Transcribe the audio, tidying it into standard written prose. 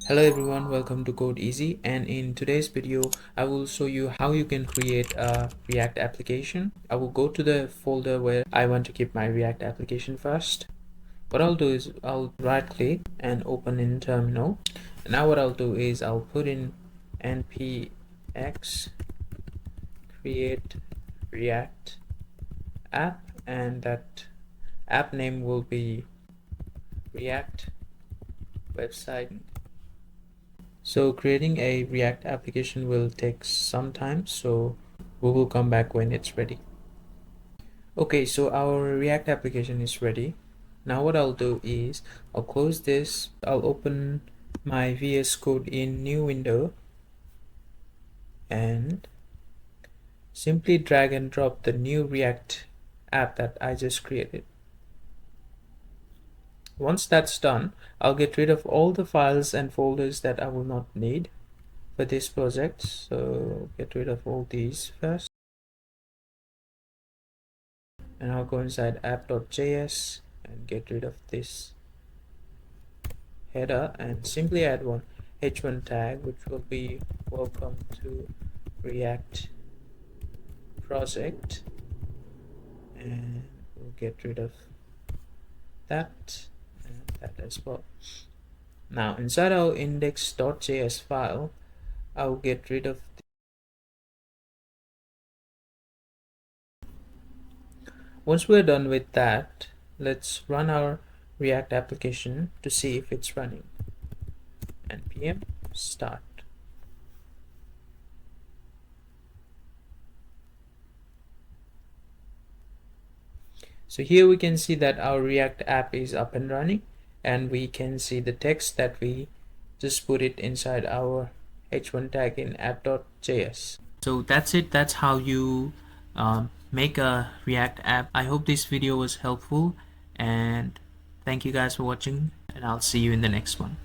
Hello everyone, welcome to Code Easy, and in today's video I will show you how you can create a React application. I will go to the folder where I want to keep my React application first. What I'll do is I'll right click and open in terminal. And now what I'll do is I'll put in npx create React app, and that app name will be React website. So creating a React application will take some time, so we will come back when it's ready. Okay, so our React application is ready. Now what I'll do is I'll close this. I'll open my VS Code in new window and simply drag and drop the new React app that I just created. Once that's done, I'll get rid of all the files and folders that I will not need for this project. So get rid of all these first, and I'll go inside app.js and get rid of this header and simply add one h1 tag, which will be welcome to React project, and we'll get rid of that and that as well. Now inside our index.js file, I'll get rid of once we're done with that, let's run our React application to see if it's running. npm start. So here we can see that our React app is up and running, and we can see the text that we just put it inside our h1 tag in app.js. So that's it. That's how you make a React app. I hope this video was helpful, and thank you guys for watching, and I'll see you in the next one.